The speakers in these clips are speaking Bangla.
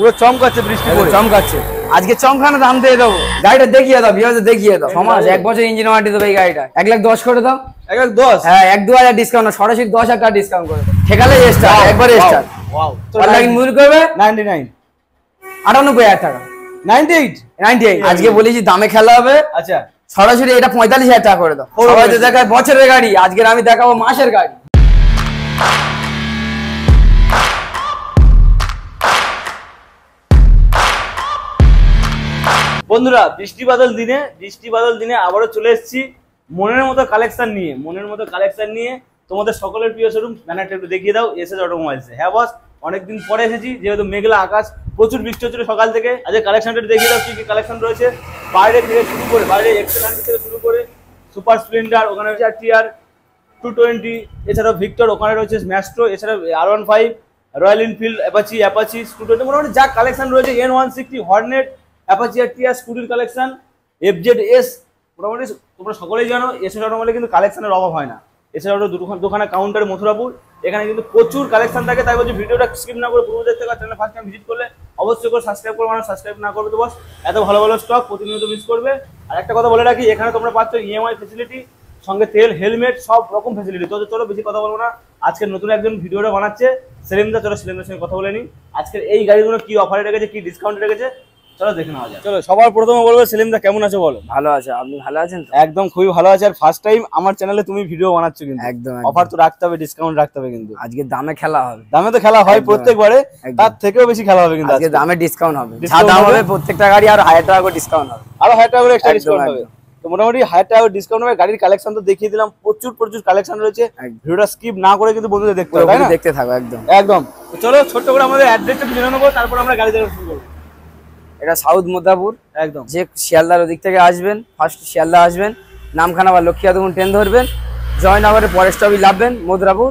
পুরো চমকাচ্ছে বৃষ্টি পড়ে চমকাচ্ছে আজকে চমকানো দাম দিয়ে দেবো গাড়িটা দেখিয়ে দাও ভিউয়ারদের দেখিয়ে দাও সমাজ 1 বছর ইঞ্জিন ওয়ারেন্টি দেবে এই গাড়িটা 1,10,000 করে দাও 1,10,000 হ্যাঁ 1-2,000 ডিসকাউন্ট সরাসরি 10,000 টাকা ডিসকাউন্ট করে দাও ঠেকালে স্টার একবারে স্টার ওয়াও অনলাইন মূল্য করবে 99 98,000 টাকা 98 আজকে বলেছি দামে খেলা হবে আচ্ছা সরাসরি এটা 45,000 টাকা করে দাও সবাই তো দেখায় বছরের গাড়ি আজকে আমি দেখাবো মাসের গাড়ি। বন্ধুরা বৃষ্টি বাদল দিনে আবারও চলে এসেছি মনের মতো কালেকশন নিয়ে তোমাদের সকলের প্রিয় শোরুম ব্যানারটা একটু দেখিয়ে দাও এসএস অটোমোবাইলস। হ্যাঁ বস অনেকদিন পরে এসেছি যেহেতু মেঘলা আকাশ প্রচুর বৃষ্টি হচ্ছিল সকাল থেকে। আজকে কালেকশনটা দেখিয়ে দাও কি কি কালেকশন রয়েছে বাইরে থেকে শুরু করে বাইরে এক্সেল থেকে শুরু করে সুপার স্প্লেন্ডার, ওখানে রয়েছে টিআর 220, এছাড়াও ভিক্টর, ওখানে রয়েছে ম্যাস্ট্রো, এছাড়া R15, royal Enfield, Apache scooter, মোটামুটি যা কালেকশন রয়েছে N160, Hornet, Apache R TR স্কুটির কালেকশন, FZS, মোটামুটি তোমরা সকলেই জানো এসএস অটোমোবাইলে কিন্তু কালেকশনের অভাব হয় না। এছাড়াও দোকানে কাউন্টারে মথুরাপুর, এখানে কিন্তু প্রচুর কালেকশন থাকে। তাই বলছি ভিডিওটা স্কিপ না করে পুরো দেখতে হবে। চ্যানেল ফার্স্ট টাইম ভিজিট করলে অবশ্যই করে সাবস্ক্রাইব করবে, মানে সাবস্ক্রাইব না করবে তো বস এত ভালো ভালো স্টক প্রতিনিয়ত মিস করবে। আর একটা কথা বলে রাখি, এখানে তোমরা পাচ্ছ ইএমআই ফেসিলিটি, সঙ্গে তেল, হেলমেট, সব রকম ফেসিলিটি। তো চলো বেশি কথা বলবো না, আজকে নতুন একজন ভিডিওটা বানাচ্ছে সেলিমদা, চলো সেলিমদার সঙ্গে কথা বলে নিই। আজকের এই গাড়িগুলো কি অফারে রেখেছে, কি ডিসকাউন্টে রেখেছে, চলো দেখে নেওয়া যায়। চলো সবার প্রথমে বলবো সেলিমদা কেমন আছো বলো। ভালো আছে, আপনি ভালো আছেন তো? একদম খুবই ভালো আছে। আর ফার্স্ট টাইম আমার চ্যানেলে তুমি ভিডিও বানাচ্ছো, কিন্তু একদম অফার তো রাখতে হবে, ডিসকাউন্ট রাখতে হবে। কিন্তু আজকে দামে খেলা হবে, দামে তো খেলা হয় প্রত্যেকবারে, তার থেকেও বেশি খেলা হবে কিন্তু আজকে দামে ডিসকাউন্ট হবে। যা দাম হবে প্রত্যেকটা গাড়ি আর 1,000 টাকা করে ডিসকাউন্ট হবে, আরো 1,000 টাকা করে এক্সট্রা ডিসকাউন্ট হবে। তো মোটামুটি 1,000 টাকা ডিসকাউন্ট হবে। গাড়ির কালেকশন তো দেখিয়ে দিলাম, প্রচুর কালেকশন রয়েছে। ভিডিওটা স্কিপ না করে কিন্তু বন্ধুদের দেখতে হবে, তাই না? দেখতে থাকো একদম একদম। তো চলো ছোট্ট করে আমাদের অ্যাড্রেসটা জেনে নেবো, তারপর আমরা গাড়ি দেখা শুরু করবো। এটা সাউথ মোদাপুর, একদম যে শিয়ালদার ওদিক থেকে আসবেন, ফার্স্ট শিয়ালদা আসবেন, নামখানা বা লক্ষ্মীয়াদুন ট্রেন ধরবেন, জয়নগরের পরের স্টপে নামবেন মধুরাপুর,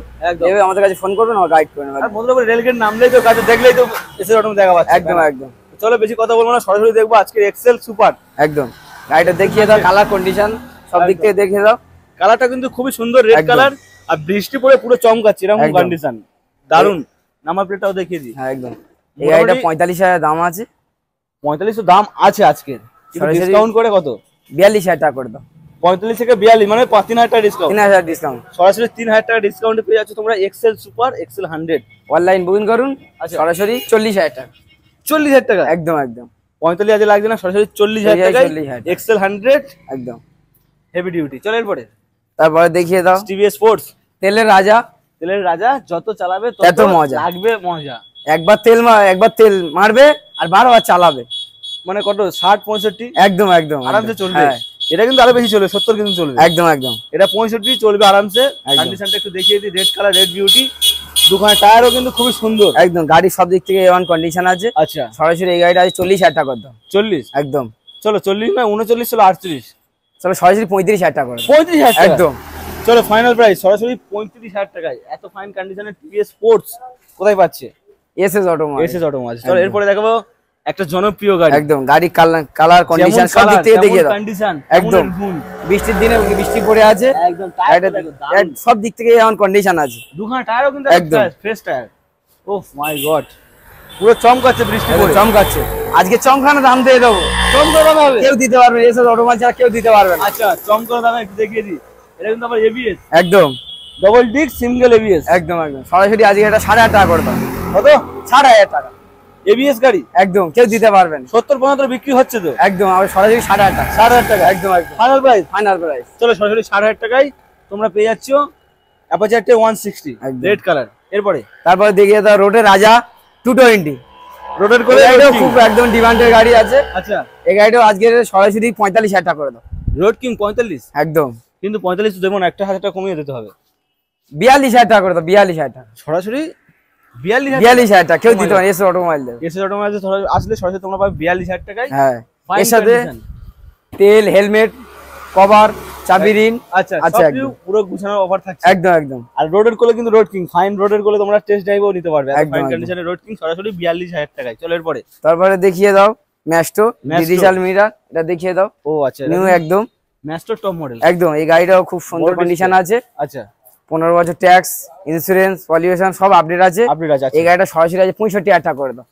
এভাবে আমাদের কাছে ফোন করবেন, আমরা গাইড করে নেব। আর মধুরাপুর রেলগেট নামলেই তো গাড়ি দেখলেই তো এসে অটো দেখা পাচ্ছে। একদম চলো বেশি কথা বলবো না, সরাসরি দেখবো আজকের এক্সেল সুপার। একদম গাড়িটা দেখিয়ে দাও, কালার কন্ডিশন সব দিক থেকে দেখিয়ে দাও। কালারটা কিন্তু খুবই সুন্দর, রেড কালার, আর বৃষ্টি পড়ে পুরো চমকাচ্ছে এরকম কন্ডিশন, দারুন। নাম্বার প্লেটটাও দেখিয়ে দিই। হ্যাঁ একদম। এই গাড়িটা 45,000 দাম আছে। 45 দাম আছে আজকের, ডিসকাউন্ট করে কত? 42,000 টাকা করে দাও। 45 থেকে 42 মানে 3,000 টাকা ডিসকাউন্ট। 3,000 ডিসকাউন্ট, সরাসরি 3,000 টাকা ডিসকাউন্টে পেয়ে যাচ্ছ তোমরা Excel super, Excel 100 online booking করুন। সরাসরি 40,000 টাকা। 40,000 টাকা একদম 45,000 লাগছে না, সরাসরি 40,000 টাকায় এক্সেল 100 একদম হেভি ডিউটি। চলো এরপরে তারপরে দেখিয়ে দাও টিভিএস স্পোর্টস, তেলের রাজা, যত চালাবে তত মজা লাগবে মজা। একবার তেল মারবে আর 12 বার চালাবে, মানে কত 60-65 একদম আরামসে চলবে। এটা কিন্তু আরো বেশি চলবে, 70 কিন্তু চলবে। একদম এটা 65 চলবে আরামসে। কন্ডিশনটা একটু দেখিয়ে দিই, রেড কালার, রেড বিউটি, দুখানে টায়ারও কিন্তু খুবই সুন্দর। একদম গাড়ি সব দিক থেকে A1 কন্ডিশন আছে। আচ্ছা সরাসরি এই গাড়িটা আছে 40,000 টাকা দাম। 40 একদম। চলো 40 না 39, চলো 38, চলো সরাসরি 35,000 টাকা করে 35,000 একদম। চলো ফাইনাল প্রাইস সরাসরি 35,000 টাকায় এত ফাইন কন্ডিশনের টিভিএস স্পোর্টস কোথায় পাচ্ছে? SS automobiles. চলো এরপরে দেখাবো একটা জনপ্রিয় গাড়ি। একদম গাড়ি কালার কন্ডিশন সব দিক থেকে দেখিয়ে দাও। একদম বৃষ্টির দিনে বৃষ্টি পড়ে আছে, একদম সব দিক থেকে এমন কন্ডিশন আছে। দুখানা টায়ারও কিন্তু একদম ফ্রেশ টায়ার। ওহ মাই গড, পুরো চমকাচ্ছে বৃষ্টি পড়ে, চমকাচ্ছে। আজকে চমকানো দাম দিয়ে দেবো, চমকানো দামে কেউ দিতে পারবে, এসএস অটোমোবাইলস ছাড়া কেউ দিতে পারবে না। আচ্ছা চমকানো দামে একটু দেখিয়ে দিই। এটা কিন্তু আবার এবিএস, একদম ডাবল ডিস্ক সিঙ্গেল এবিএস। একদম সরাসরি আজকে এটা 8,500 টাকা করে দাও। কত? 8,500 টাকা এবিএস গাড়ি, একদম কেউ দিতে পারবেন। 70-75 বিক্রি হচ্ছে তো, একদম সরাসরি 8,500 টাকা। 8,500 টাকা একদম ফাইনাল প্রাইস। চলো সরাসরি 8,500 টাকায় তোমরা পেয়ে যাচ্ছ অ্যাপাচি 160 রেড কালার। এরপরে তারপরে দেখিয়ে দাও রোডের রাজা 220 রোডের করে, এটাও খুব একদম ডিমান্ডের গাড়ি আছে। আচ্ছা এই গাড়িটাও আজকে সরাসরি 45,000 টাকা করে দাও। রোড কিং 45 একদম, কিন্তু 45 দেবো না, 1,000 টাকা কমিয়ে দিতে হবে। 42,000 টাকা করে দাও। 42,000 টাকা সরাসরি 42,000 টাকা কেউ দিতে পারে। এসএস অটোমোবাইল আসলে সরাসরি তোমরা পাবে 42,000 টাকায়। হ্যাঁ এর সাথে তেল, হেলমেট, কভার, চাবি রিং। আচ্ছা পুরো গুছানো অফার থাকছে একদম। আর রোডের কোলে কিন্তু রোড কিং ফাইন, রোডের কোলে তোমরা টেস্ট ড্রাইভও নিতে পারবে ফাইন কন্ডিশনের রোড কিং সরাসরি 42,000 টাকায়। চলো এরপরে তারপরে দেখিয়ে দাও ম্যাস্ট্রো ডিজিটাল মিরার, এটা দেখিয়ে দাও। ও আচ্ছা নিউ একদম ম্যাস্ট্রো টপ মডেল। একদম এই গাড়িটাও খুব সুন্দর কন্ডিশন আছে। আচ্ছা 15 বছর ট্যাক্স, ইন্স্যুরেন্স, পলিউশন সব আপডেট আছে। এই গাড়িটা সরাসরি আছে 65,000 টাকা করে দাও।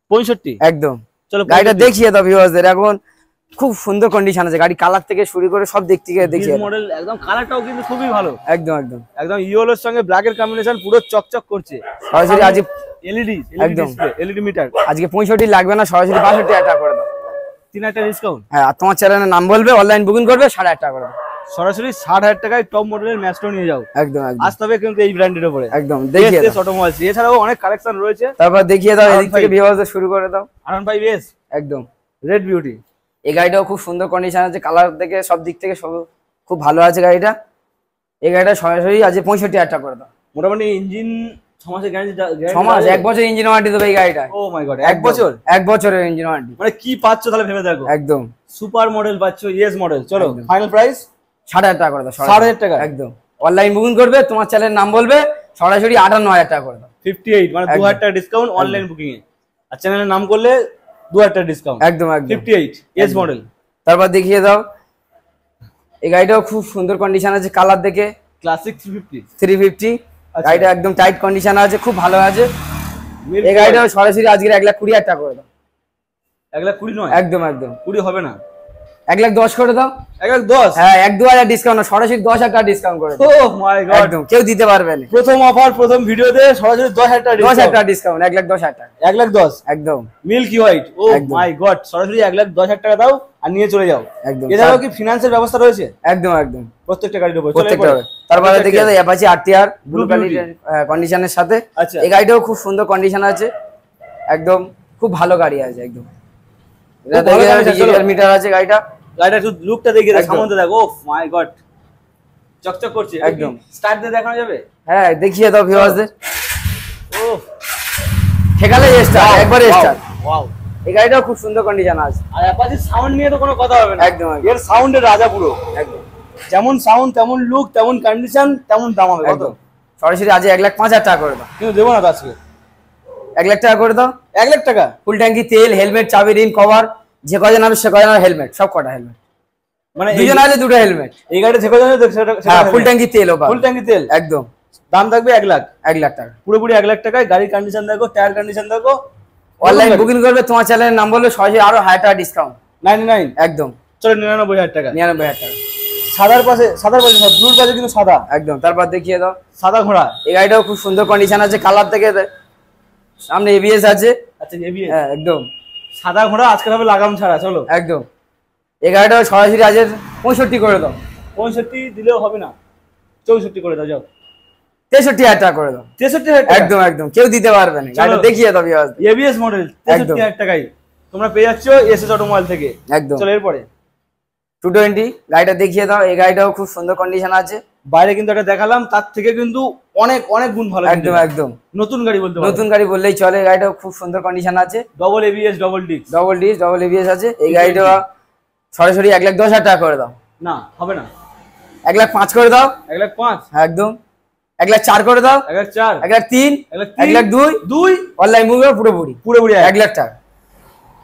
65 একদম। চলো গাড়িটা দেখিয়ে দাও ভিউয়ারদের, এখন খুব সুন্দর কন্ডিশন আছে গাড়ি, কালার থেকে শুরু করে সব দিক থেকে দেখিয়ে দাও। মডেল একদম কালারটাও কিন্তু খুবই ভালো, একদম একদম একদম ইয়েলোর সঙ্গে ব্ল্যাকের কম্বিনেশন পুরো চকচক করছে। সরাসরি আজ এলইডি একদম। Display, LED metre. আজকে 65 লাগবে না, সরাসরি 62 টাকা করে দাও। 3000 টাকা ডিসকাউন্ট। হ্যাঁ, আর তোমার চ্যানেলের নাম বলবে, অনলাইন বুকিং করবে 8.5 টাকা করে দাও। সরাসরি 60,000 টাকায় টপ মডেলের ম্যাচটা নিয়ে যাও। একদম একদম আসতে হবে কিন্তু এই ব্র্যান্ডের উপরে। একদম দেখিয়ে দাও। অটোমোবাইলস এছাড়াও অনেক কালেকশন রয়েছে। তারপর দেখিয়ে দাও এদিক থেকে ভিউয়ারদের শুরু করে দাও। R15S একদম রেড বিউটি। এই গাড়িটাও খুব সুন্দর কন্ডিশন আছে, কালার থেকে সব দিক থেকে সব খুব ভালো আছে গাড়িটা। এই গাড়িটা সরাসরি আজ 65,000 টাকা করে দাও। মোটামুটি ইঞ্জিন 6 মাসের গ্যারান্টি। 6 মাস, 1 বছর ইঞ্জিন ওয়ারেন্টি দেবে এই গাড়িটা। ও মাই গড, 1 বছর? 1 বছরের ইঞ্জিন ওয়ারেন্টি। মানে কি পাচ্ছ তাহলে ভেবে দেখো। একদম সুপার মডেল পাচ্ছ, ইএস মডেল। চলো একদম। ফাইনাল প্রাইস 60,000 টাকা করে দাও। 60,000 টাকা একদম। অনলাইন বুকিং করবে, তোমার চ্যানেলের নাম বলবে, সরাসরি 58,000 টাকা করে দাও। 58 মানে 2000 টাকা ডিসকাউন্ট অনলাইন বুকিং এ। আর চ্যানেলের নাম করলে 2000 টাকা ডিসকাউন্ট। একদম একদম 58 এস মডেল। তারপর দেখিয়ে দাও এই গাড়িটাও খুব সুন্দর কন্ডিশন আছে, কালার দেখে ক্লাসিক 350। 350 আচ্ছা। গাড়িটা একদম টাইট কন্ডিশন আছে, খুব ভালো আছে। এই গাড়িটাও সরাসরি আজকে 1,20,000 টাকা করে দাও। 1,20,000 নয়, একদম একদম 20 হবে না, 1,10,000 করে দাও। 1,10,000? হ্যাঁ, 1-2,000 ডিসকাউন্ট, সরাসরি 10,000 টাকা ডিসকাউন্ট করে দাও। ও মাই গড, একদম কেউ দিতে পারবে না। প্রথম অফার, প্রথম ভিডিওতে সরাসরি 10,000 টাকা 10,000 টাকা ডিসকাউন্ট, 1,10,000 টাকা। 1,10,000 একদম মিল্কি হোয়াইট। ও একদম। মাই গড, সরাসরি 1,10,000 টাকা দাও আর নিয়ে চলে যাও। একদম। এছাড়াও কি ফিনান্সের ব্যবস্থা রয়েছে? একদম একদম প্রত্যেকটা গাড়ির উপর। প্রত্যেকটা। তারপরে দেখিয়ে দাও Apache RTR blue Blue Beauty। কন্ডিশনের সাথে। আচ্ছা। এই গাড়িটাও খুব সুন্দর কন্ডিশন আছে, একদম খুব ভালো গাড়ি আছে একদম। এটা ভালো দেখে গাড়ি আছে, ডিজিটাল চলো। মিটার আছে গাড়িটা। গাড়িটা একটু লুকটা দেখিয়ে দাও, একদম। সামনে দেখো। ও মাই গড, চকচক করছে একদম। স্টার্ট দিয়ে দেখানো যাবে? হ্যাঁ, দেখিয়ে দাও ভিউয়ারদের। ও ঠেকালে স্টার্ট, একবারে স্টার্ট। ওয়াও, এই গাড়িটাও খুব সুন্দর কন্ডিশন আছে। আর অ্যাপাচি সাউন্ড নিয়ে তো কোনো কথা হবে না। একদম একদম এর সাউন্ডের রাজা পুরো। একদম যেমন সাউন্ড তেমন লুক তেমন কন্ডিশন তেমন দাম হবে। কত? একদম। সরাসরি আজ 1,05,000 টাকা করে দাও। কিন্তু দেবো না তো আজকে। 1,00,000 টাকা করে দাও। 1,00,000 টাকা? ফুল ট্যাঙ্কি তেল, হেলমেট, চাবি, রিং কভার, যে কজন হবে সে কজন হেলমেট, সব কটা হেলমেট। মানে দুজন আছে, দুটো হেলমেট। এই গাড়িটা থেকে জানো তো সেটা? হ্যাঁ, ফুল ট্যাঙ্কি তেল ওপর। ফুল ট্যাঙ্কি তেল একদম। দাম থাকবে 1,00,000। 1,00,000 টাকা। পুরোপুরি 1,00,000 টাকায়। গাড়ির কন্ডিশন দেখো, টায়ার কন্ডিশন দেখো। অনলাইন বুকিং করবে, তোমার চ্যানেলের নাম বলবে, সরাসরি আরো 1,000 টাকা ডিসকাউন্ট। 99 একদম। চলো 99,000 টাকা। 99,000 টাকা। সাদার পাশে ব্লুর পাশে কিন্তু সাদা। একদম। তারপর দেখিয়ে দাও সাদা ঘোড়া। এই গাড়িটাও খুব সুন্দর কন্ডিশন আছে, কালার থেকে সামনে ABS আছে। আচ্ছা ABS। হ্যাঁ একদম। সাদা ঘোড়া আজকে হবে লাগাম ছাড়া। চলো একদম। এই গাড়িটাও সরাসরি আজের 65 করে দাও। 65 দিলেও হবে না, 64 করে দাও। যাও 63,000 টাকা করে দাও। 63,000 টাকা? একদম একদম, কেউ দিতে পারবে না। গাড়িটা দেখিয়ে দাও ভিউয়ার্স। ABS মডেল 63,000 টাকায় তোমরা পেয়ে যাচ্ছ এসএস অটোমোবাইল থেকে। একদম। চলো এরপরে 220 গাড়িটা দেখিয়ে দাও। এই গাড়িটাও খুব সুন্দর কন্ডিশন আছে। বাইরে কিন্তু একটা দেখালাম, তার থেকে কিন্তু অনেক অনেক গুণ ভালো। একদম একদম নতুন গাড়ি বলতে পারো। নতুন গাড়ি বললেই চলে। গাড়িটাও খুব সুন্দর কন্ডিশন আছে, double ABS double disc. Double disc, double ABS আছে। এই গাড়িটা সরাসরি 1,10,000 টাকা করে দাও। না হবে না, 1,05,000 করে দাও। 1,05,000? একদম। 1,04,000 করে দাও। 1,04,000? 1,03,000, 1,02,000? 1,02,000 অনলাইন মুভে পুরোপুরি পুরোপুরি 1,00,000 টাকা।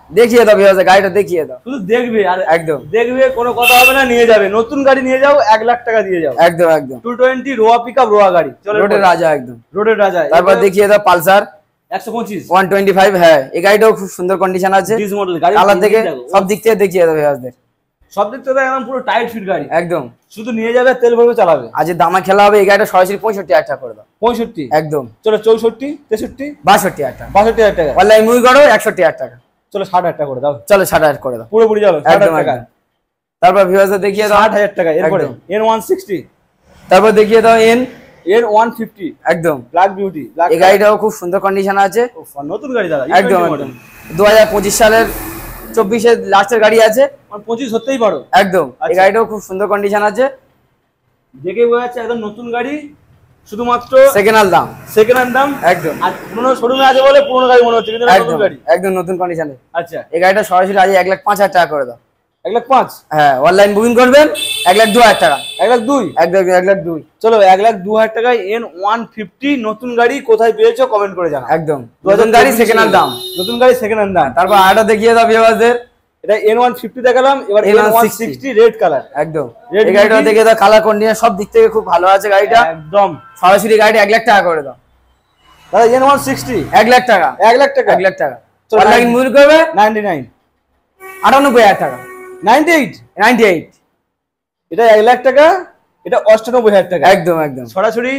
দেখিয়ে দাও ভিউয়ার্স, গাড়িটা দেখিয়ে দাও। শুধু দেখবে আর একদম দেখবে, কোনো কথা হবে না, নিয়ে যাবে। নতুন গাড়ি নিয়ে যাও, 1,00,000 টাকা দিয়ে যাও। একদম একদম 220 রোয়া পিকআপ, রোয়া গাড়ি। চলো রোডের রাজা একদম। রোডের রাজা। তারপর দেখিয়ে দাও পালসার 125 125। হ্যাঁ, এই গাড়িটাও খুব সুন্দর কন্ডিশন আছে, ডিস মডেল গাড়ি। কালার থেকে সব দিক থেকে দেখিয়ে দাও ভিউয়ার্সদের। সব দিক থেকে একদম পুরো টাইট ফিট গাড়ি। একদম। শুধু নিয়ে যাবে, তেল ভরবে, চালাবে। আজ দামা খেলা হবে। এই গাড়িটা সরাসরি 65,000 টাকা করে দাও। 65? একদম। চলো 64 63 62,000 টাকা। 62,000 টাকা। অনলাইন মুভি করো 61,000 টাকা। চলো 60,000 টাকা করে দাও। চলো 60,000 করে দাও। পুরোপুরি যাবে 60,000 টাকা। একদম। তারপর ভিউয়ার্সদের দেখিয়ে দাও 60,000 টাকা। এরপরে একদম। N160, তারপর দেখিয়ে দাও N150 একদম ব্ল্যাক বিউটি। এই গাড়িটাও খুব সুন্দর কন্ডিশন আছে। নতুন গাড়ি দাদা, একদম একদম 2025 সালের 24-এর লাস্টের গাড়ি আছে। 25 হতেই পারো। একদম। এই আচ্ছা। গাড়িটাও খুব সুন্দর কন্ডিশন আছে, দেখে বোঝা যাচ্ছে একদম নতুন গাড়ি, শুধুমাত্র সেকেন্ড হ্যান্ড দাম। সেকেন্ড হ্যান্ড দাম। একদম। আর পুরনো শোরুমে আছে বলে পুরনো গাড়ি মনে হচ্ছে, কিন্তু এটা নতুন একদম গাড়ি। একদম নতুন কন্ডিশনে। আচ্ছা এই গাড়িটা সরাসরি আজ 1,05,000 টাকা করে দাও। 1,05,000? হ্যাঁ, অনলাইন বুকিং করবেন 1,02,000 টাকা। 1,02,000? একদম 1,02,000। চলো 1,02,000 টাকায় N150 নতুন গাড়ি কোথায় পেয়েছো কমেন্ট করে জানাও। একদম নতুন গাড়ি সেকেন্ড হ্যান্ড দাম। নতুন গাড়ি সেকেন্ড হ্যান্ড দাম। তারপর আরেকটা দেখিয়ে দাও ভিউয়ারদের। এটা N150 দেখালাম, এবার N160 রেড কালার। একদম। Red এই গাড়িটা beauty। দেখিয়ে দাও, কালার কন্ডিশন সব দিক থেকে খুব ভালো আছে গাড়িটা। একদম। সরাসরি গাড়িটা 1,00,000 টাকা করে দাও। দাদা N160 1,00,000 টাকা। 1,00,000 টাকা? 1,00,000 টাকা। অনলাইন মুভ করবে 99 98,000 টাকা 98 এটা 1 লাখ টাকা, এটা 98,000 টাকা। একদম একদম সরাসরি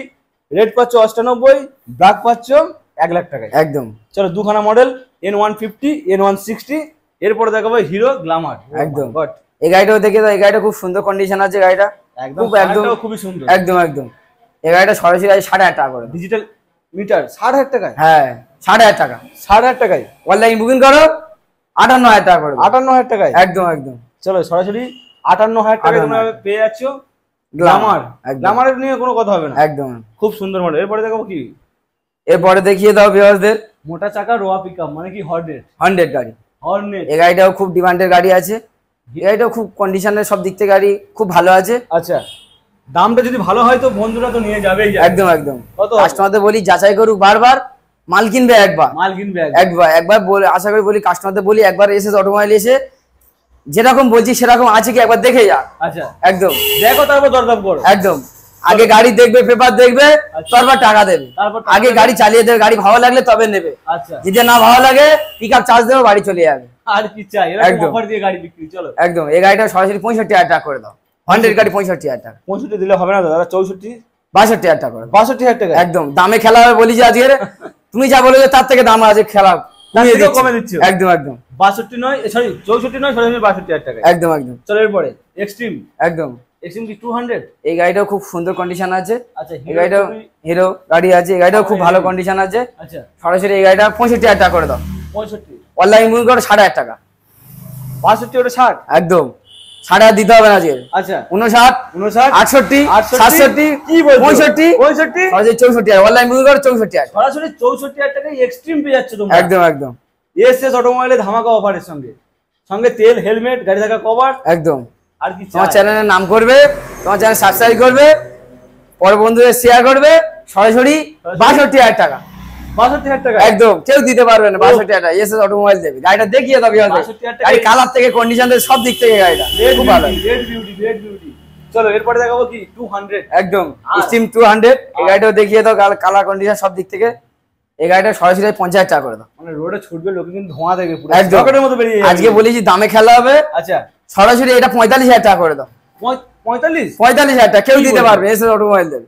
রেট পাচ্ছ 98, ব্ল্যাক পাচ্ছ 1 লাখ টাকায়। একদম। চলো দুখানা মডেল N150 N160, এরপরে দেখাবো হিরো গ্ল্যামার। একদম এই গাড়িটাও দেখে দাও, এই গাড়িটা খুব সুন্দর কন্ডিশন আছে, গাড়িটা একদম খুবই সুন্দর। একদম একদম। এই গাড়িটা সরাসরি 60,000 টাকা করে, ডিজিটাল মিটার 60,000 টাকায়। হ্যাঁ 60,000 টাকা, 60,000 টাকায় অনলাইন বুকিং করো 58,000 টাকা করে, 58,000 টাকায়। একদম একদম। চলো সরাসরি 58,000 টাকায় তোমরা পেয়ে যাচ্ছ গ্ল্যামার। গ্ল্যামারের নিয়ে কোনো কথা হবে না, একদম খুব সুন্দর মডেল। এরপরে দেখাবো কি, এরপরে দেখিয়ে দাও ভিউয়ারদের মোটা চাকা রোয়া পিকআপ, মানে কি হর্নেট 100 গাড়ি। হর্নেট এই গাড়িটাও খুব ডিমান্ডের গাড়ি আছে, এই গাড়িটাও খুব কন্ডিশনের সব দিক থেকে গাড়ি খুব ভালো আছে। আচ্ছা, দামটা যদি ভালো হয় তো বন্ধুরা তো নিয়ে যাবেই। একদম একদম। কত কাস্টমারদের বলি যাচাই করুক, বারবার মাল কিনবে একবার, মাল কিনবে একবার বলে আশা করি বলি কাস্টমারদের বলি একবার এসে অটোমোবাইল এসে যেরকম বলছি সেরকম আছে কি একবার দেখে যা। আচ্ছা একদম দেখো, তারপর দরদাম করো। একদম, আগে গাড়ি দেখবে, পেপার দেখবে, তারপর টাকা দেবে। আগে গাড়ি চালিয়ে দেবে, গাড়ি ভালো লাগলে তবে নেবে। আচ্ছা, যদি না ভালো লাগে পিকআপ চার্জ দেবে, বাড়ি চলে যাবে। আর কি চাই, এরকম অফার দিয়ে গাড়ি বিক্রি। চলো একদম, এই গাড়িটা সরাসরি 65,000 টাকা করে দাও। 100 গাড়ি 65,000 টাকা। 65 দিলে হবে না দাদা, 64 62,000 টাকা করে, 62,000 টাকা। একদম দামে খেলা হবে বলি যে আজকে তুমি যা বলে তার থেকে দাম আছে খেলা কমে দিচ্ছ। একদম একদম 62 নয়, সরি 64 নয়, সরাসরি 62,000 টাকা। একদম একদম। চলো এরপরে এক্সট্রিম। একদম, এক্সট্রিম কি 200? এই গাড়িটাও খুব সুন্দর কন্ডিশন আছে। আচ্ছা, এই গাড়িটাও হিরো গাড়ি আছে, এই গাড়িটাও খুব ভালো কন্ডিশন আছে। আচ্ছা, সরাসরি এই গাড়িটা 65,000 টাকা করে দাও। 65 অনলাইন বুকিং করো 60,000 টাকা। 62 ওটা 60, একদম 60,000 দিতে হবে না আজকে। আচ্ছা 59 68 67 কি বলছো, 65 65 সরাসরি 64,000। অনলাইন বুকিং করো 64,000। সরাসরি 64,000 টাকায় এক্সট্রিম পেয়ে যাচ্ছে তোমরা। একদম একদম। এসএস অটোমোবাইলে ধামাকা অফারের সঙ্গে সঙ্গে তেল, হেলমেট, গাড়ি থাকা কভার। একদম। আর কি তোমার চ্যানেলের নাম করবে, তোমার চ্যানেল সাবস্ক্রাইব করবে, পরে বন্ধুদের শেয়ার করবে, সরাসরি 62,000 টাকা। 62,000 টাকা একদম, কেউ দিতে পারবে না। 62,000 টাকা এসএস অটোমোবাইল দেবে। গাড়িটা দেখিয়ে দাও, 62,000 টাকা। গাড়ি কালার থেকে কন্ডিশন থেকে সব দিক থেকে গাড়িটা খুব ভালো। Red beauty. চলো এরপরে দেখাবো কি 200। একদম স্টিম 200। এই গাড়িটাও দেখিয়ে দাও, কালার কন্ডিশন সব দিক থেকে। এই গাড়িটা সরাসরি 50,000 টাকা করে দাও। মানে রোডে ছুটবে লোকে কিন্তু ধোঁয়া দেখে পুরো একদম রকেটের মতো বেরিয়ে যাবে। আজকে বলেছি দামে খেলা হবে। আচ্ছা, সরাসরি এটা 45,000 টাকা করে দাও। 45,000 টাকা কেউ দিতে পারবে, এসএস অটোমোবাইল দেবে।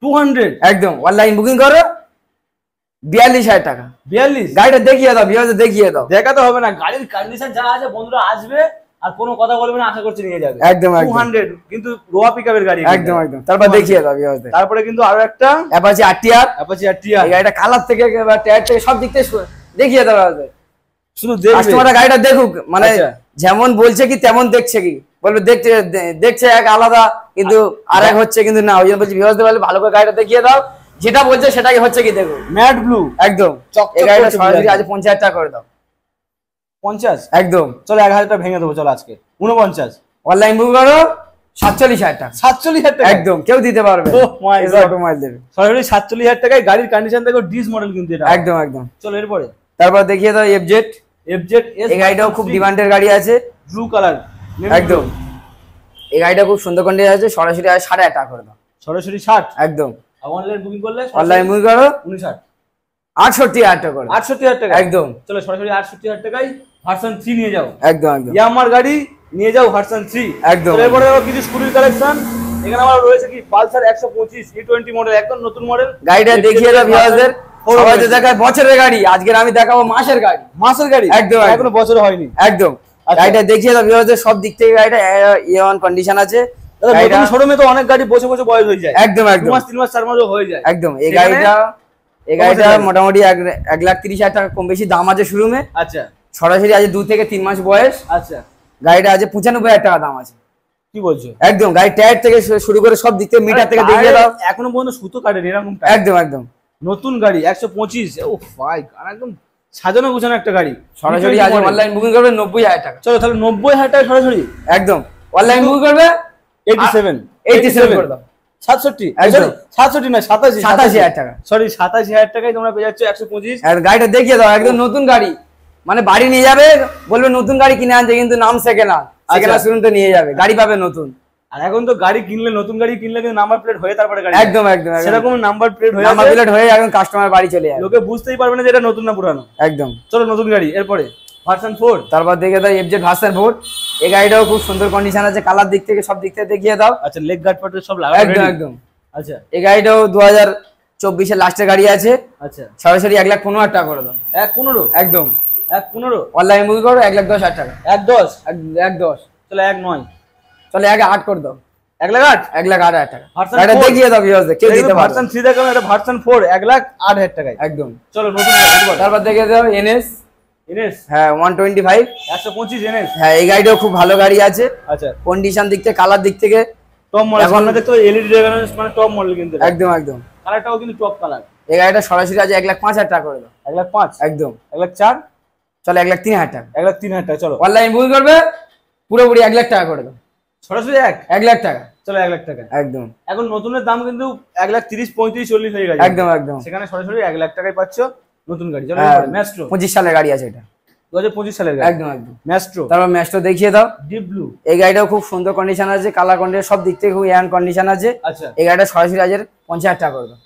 200 একদম। অনলাইন বুকিং করো 42,000 টাকা। 42। গাড়িটা দেখিয়ে দাও, ভিউয়ারদের দেখিয়ে দাও। দেখাতে হবে না, গাড়ির কন্ডিশন যা আছে বন্ধুরা আসবে আর কোনো কথা বলবে না, আশা করছি নিয়ে যাবে। একদম 200 কিন্তু রোয়া পিকআপের গাড়ি। একদম একদম। তারপর দেখিয়ে দাও ভিউয়ারদের। তারপরে কিন্তু আরো একটা অ্যাপাচি আরটিআর। RTR। এই গাড়িটা কালার থেকে টায়ার থেকে সব দিক থেকে দেখিয়ে দাও ভিউয়ারদের। শুধু দেখবে, কাস্টমাররা গাড়িটা দেখুক, মানে আচ্ছা। যেমন বলছে কি তেমন দেখছে কি, বলবে দেখছে এক আলাদা কিন্তু আর এক হচ্ছে কিন্তু না। ওই জন্য বলছি ভিউয়ারদের বলে ভালো করে গাড়িটা দেখিয়ে দাও, যেটা বলছে সেটাই হচ্ছে কি দেখো। ম্যাট ব্লু একদম। এই গাড়িটা সরাসরি আজ 50,000 টাকা করে দাও। 50। একদম। চলো 1,000 টাকা ভেঙে দেবো। চলো আজকে 49। অনলাইন বুক করো 47,000 টাকা। 47,000 টাকা একদম, কেউ দিতে পারবে। Oh my God। অটোমোবাইল দেবে সরাসরি 47,000 টাকায়। গাড়ির কন্ডিশন দেখো, ডিস মডেল কিন্তু এটা। একদম একদম। চলো এরপরে তারপর দেখিয়ে দাও এফজেড। FZ। এই গাড়িটাও খুব ডিমান্ডের গাড়ি আছে। ব্লু কালার একদম। এই গাড়িটা খুব সুন্দর কন্ডিশন আছে, সরাসরি 60,000 টাকা করে দাও। সরাসরি 60। একদম। আর অনলাইন বুকিং করলে অনলাইন বুক করো 59। 68,000 টাকা করে। 68,000 টাকা একদম। চলো সরাসরি 68,000 টাকায় ভার্সন 3 নিয়ে যাও। একদম একদম। ইয়ামার গাড়ি নিয়ে যাও ভার্সন 3। একদম। এরপরে কিছু স্কুটির কালেকশন এখানে আমার রয়েছে কি পালসার 125 E20 মডেল, একদম নতুন মডেল। গাড়িটা দেখিয়ে দাও ভিউয়ারদের। সবাই তো দেখায় বছরের গাড়ি, আজকে আমি দেখাবো মাসের গাড়ি। মাসের গাড়ি একদম। এখনো বছর হয়নি। একদম। গাড়িটা দেখিয়ে দাও ভিউয়ারদের, সব দিক থেকে গাড়িটা A1 কন্ডিশন আছে। নতুন শোরুমে তো অনেক গাড়ি বসে বসে বয়স হয়ে যায়। একদম একদম। 2 মাস 3 মাস 4 মাসও হয়ে যায়। একদম। এই গাড়িটা মোটামুটি 1,30,000 টাকা কম বেশি দাম আছে শোরুমে। আচ্ছা, সরাসরি আজ 2 থেকে 3 মাস বয়স। আচ্ছা। গাড়িটা আছে 95,000 টাকা দাম আছে। কি বলছো? একদম। গাড়ি টায়ার থেকে শুরু করে সব দিক থেকে, মিটার থেকে দেখিয়ে দাও। এখনো পর্যন্ত সুতো কাটেনি এরকম। একদম একদম। নতুন গাড়ি 125। ও ভাই, একদম সাজানো গোছানো একটা গাড়ি। সরাসরি আজ অনলাইন বুকিং করবে 90,000 টাকা। চলো তাহলে 90,000 টাকা সরাসরি। একদম। অনলাইন বুকিং করবে 87 করে দাও। 67। একদম। 67 না 87। 87,000 টাকা। সরি 87,000 টাকায় তোমরা পেয়ে যাচ্ছ 125। আর গাড়িটা দেখিয়ে দাও, একদম নতুন গাড়ি, মানে বাড়ি নিয়ে যাবে, বলবে নতুন গাড়ি কিনে আনছে কিন্তু নাম সেকেন্ড হ্যান্ড শোরুম তো নিয়ে যাবে, গাড়ি পাবে নতুন। আর এখন তো গাড়ি কিনলে, নতুন গাড়ি কিনলে কিন্তু নাম্বার প্লেট হয়ে তারপরে গাড়ি, একদম একদম সেরকম নাম্বার প্লেট হয়ে নাম্বার প্লেট হয়ে এখন কাস্টমার বাড়ি চলে যাবে, লোকে বুঝতেই পারবে না যে এটা নতুন না পুরানো। একদম। চলো নতুন গাড়ি, এরপরে ভার্সন 4, তারপর দেখে দাও এফজেড ভার্সন 4। এই গাড়িটাও খুব সুন্দর কন্ডিশন আছে, কালার দিক থেকে সব দিক থেকে দেখিয়ে দাও। আচ্ছা, লেগ গার্ড পার্ট সব লাগানো একদম একদম। আচ্ছা, এই গাড়িটাও 2024 এর লাস্টের গাড়ি আছে। আচ্ছা, সরাসরি 1,15,000 টাকা করে দাও। 1,15, একদম 1,15 অনলাইন বুক করো 1,10,000 টাকা। 1,10, 1,10 চলো 1,9, চলে 1,08 করে দাও। 1,08, 1,08,000 টাকা। ভার্সন এটা 4 দেখিয়ে দাও ভিউয়ারদের, কেউ দিতে পারবে ভার্সন 3 দেখো, এটা ভার্সন 4 1,08,000 টাকায়। একদম। চলো নতুন গাড়ি, তারপর দেখে দাও এনএস। এনএস, হ্যাঁ 125, 125 এনএস। হ্যাঁ এই গাড়িটাও খুব ভালো গাড়ি আছে, আচ্ছা, কন্ডিশন দিক থেকে কালার দিক থেকে টপ মডেল। এখন এখন দেখো এলইডি লাগানো, মানে টপ মডেল কিন্তু এটা। একদম একদম। কালারটাও কিন্তু টপ কালার। এই গাড়িটা সরাসরি আছে 1,05,000 টাকা করে দাও। 1,05,000, একদম। 1,04,000, চলো 1,03,000 টাকা। 1,03,000 টাকা। চলো অনলাইন বুক করবে পুরোপুরি 1,00,000 টাকা করে দাও। সরাসরি 1,00,000 টাকা। চলো 1,00,000 টাকা। একদম এখন নতুনের দাম কিন্তু 1,30,000, 35,000, 40 হয়ে গেছে। একদম একদম। সেখানে সরাসরি 1,00,000 টাকায় পাচ্ছ নতুন গাড়ি। চলো হ্যাঁ, ম্যাস্ট্রো, 25 সালের গাড়ি আছে এটা, 2025 সালের গাড়ি। একদম একদম। ম্যাস্ট্রো, তারপর ম্যাস্ট্রো দেখিয়ে দাও। Deep blue. এই গাড়িটাও খুব সুন্দর কন্ডিশন আছে, কালার কন্ডিশন সব দিক থেকে খুব ইয়াং কন্ডিশন আছে। আচ্ছা, এই গাড়িটা সরাসরি আছে 50,000 টাকা করে দাও।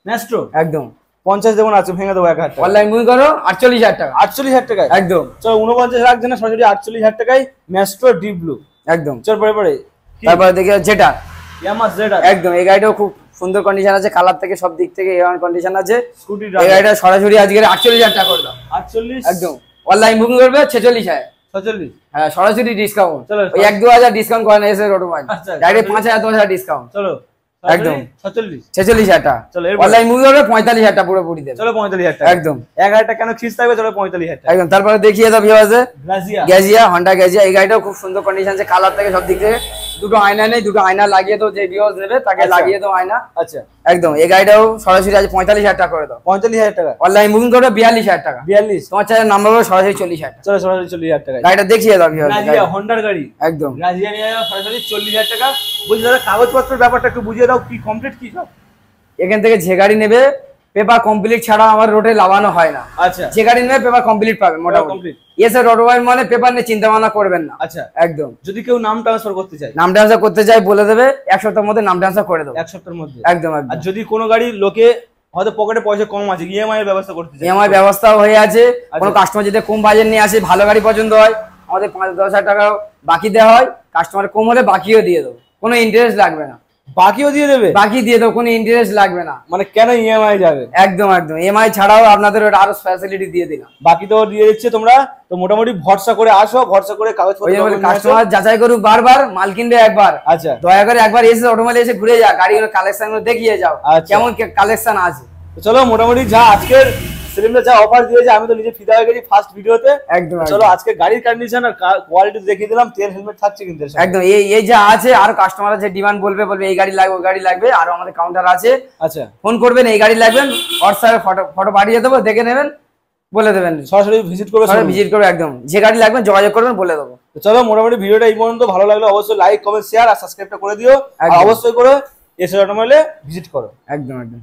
ম্যাস্ট্রো একদম। 50 দেবো না, আছে ভেঙে দেবো 1,000 টাকা। অনলাইন বুক করো 48,000 টাকা। 48,000 টাকায়। একদম। চলো 49 রাখছে না, সরাসরি 48,000 টাকায় ম্যাস্ট্রো ডিপ ব্লু। একদম। চল পরে তারপরে দেখে যেটা ইয়ামাহা জেডার। একদম। এই গাড়িটাও খুব সুন্দর কন্ডিশন আছে, কালার থেকে সব দিক থেকে এমন কন্ডিশন আছে। স্কুটি এই গাড়িটা সরাসরি আজকে 48,000 টাকা করে দাও। 48, একদম। অনলাইন বুকিং করবে 46,000। 46, হ্যাঁ সরাসরি ডিসকাউন্ট, চলো ওই 1-2,000 ডিসকাউন্ট করে না এসে অটোমোবাইল, আচ্ছা, ডাইরেক্ট 5,000-10,000 ডিসকাউন্ট। চলো একদম। 46, 46,000 টাকা। চলো এরপর অনলাইন বুকিং করবে 45,000 টাকা পুরোপুরি দেবে। চলো 45,000 টাকা। একদম। 1,000 টাকা কেন খিস থাকবে? চলো 45,000 টাকা। একদম। তারপরে দেখিয়ে দাও ভিউয়ার্সে গ্রাজিয়া, গ্যাজিয়া, হন্ডা গ্যাজিয়া। এই গাড়িটাও খুব সুন্দর কন্ডিশন আছে, কালার থেকে সব দিক থেকে। দুটো আয়না নেই, দুটো আয়না লাগিয়ে দাও, যে ভিউয়ার্স নেবে তাকে আচ্ছা। লাগিয়ে দাও আয়না। আচ্ছা, একদম। এই গাড়িটাও সরাসরি আছে 45,000 টাকা করে দাও। 45,000 টাকা। অনলাইন বুকিং করবে 42,000 টাকা। 42, তোমার চার্জের নাম্বার হবে সরাসরি 40,000 টাকা। চলো সরাসরি 40,000 টাকা। গাড়িটা দেখিয়ে দাও ভিউয়ার্স। গ্রাজিয়া হন্ডার গাড়ি, একদম। গ্রাজিয়া নিয়ে যাও সরাসরি 40,000 টাকা। বলছি দাদা, কাগজপত্রের ব্যাপারটা একটু বুঝিয়ে দাও, কি কমপ্লিট কি সব? এখান থেকে যে গাড়ি নেবে পেপার কমপ্লিট ছাড়া আমার রোডে লাগানো হয় না। আচ্ছা, যে গাড়ি নেবে পেপার কমপ্লিট পাবে মোটামুটি। কমপ্লিট। ইয়েস অটোমোবাইল মানে পেপার নিয়ে চিন্তা ভাবনা করবেন না। আচ্ছা, একদম। যদি কেউ নাম ট্রান্সফার করতে চায়, নাম ট্রান্সফার করতে চাই বলে দেবে, 1 সপ্তাহের মধ্যে নাম ট্রান্সফার করে দেবো। 1 সপ্তাহের মধ্যে। একদম আর একদম। যদি কোনো গাড়ি লোকে হয়তো পকেটে পয়সা কম আছে, ইএমআই এর ব্যবস্থা করতে চায়, ইএমআই ব্যবস্থাও হয়ে আছে। আচ্ছা। কোনো কাস্টমার যদি কম বাজেট নিয়ে আসে, ভালো গাড়ি পছন্দ হয়, আমাদের 5-10,000 টাকা বাকি দেওয়া হয়। কাস্টমার কম হলে বাকিও দিয়ে দেবো, কোনো ইন্টারেস্ট লাগবে না। বাকিও দিয়ে দেবে? বাকি দিয়ে দেবো, কোনো ইন্টারেস্ট লাগবে না। মানে কেন ইএমআই যাবে? একদম একদম। ইএমআই ছাড়াও আপনাদের ওটা আরো ফ্যাসিলিটি দিয়ে দিলাম। বাকি তো দিয়ে দিচ্ছে তোমরা, তো মোটামুটি ভরসা করে আসো, ভরসা করে ওই কাগজপত্র জন্য নিয়ে আসো। কাস্টমার যাচাই করুক বারবার, মাল কিনবে একবার, আচ্ছা, দয়া করে একবার এসে অটোমোবাইলে এসে ঘুরে যা, গাড়িগুলো কালেকশন গুলো দেখিয়ে যাও আচ্ছা। কেমন কালেকশন আছে। তো চলো মোটামুটি যা আজকের সেলিমটা যা অফার দিয়েছে, আমি তো নিজে ফিদা হয়ে গেছি ফার্স্ট ভিডিওতে। একদম চলো আজকে গাড়ির কন্ডিশন আর কোয়ালিটি দেখিয়ে দিলাম, তেল হেলমেট থাকছে কিন্তু এর সাথে। একদম। এই যা আছে, আর কাস্টমার যে ডিমান্ড বলবে এই গাড়ি লাগবে, ওই গাড়ি লাগবে, আর আমাদের কাউন্টার আছে, আচ্ছা, ফোন করবেন, এই গাড়ি লাগবেন, হোয়াটসঅ্যাপে ফটো পাঠিয়ে দেবো, দেখে নেবেন, বলে দেবেন, সরাসরি ভিজিট করবে, ভিজিট করবে। একদম। যে গাড়ি লাগবে যোগাযোগ করবেন, বলে দেবো। তো চলো মোটামুটি ভিডিওটা এই পর্যন্ত। ভালো লাগলে অবশ্যই লাইক, কমেন্ট, শেয়ার আর সাবস্ক্রাইবটা করে দিও। আর একদম। অবশ্যই করে এসে অটোমোবাইলে ভিজিট করো। একদম একদম।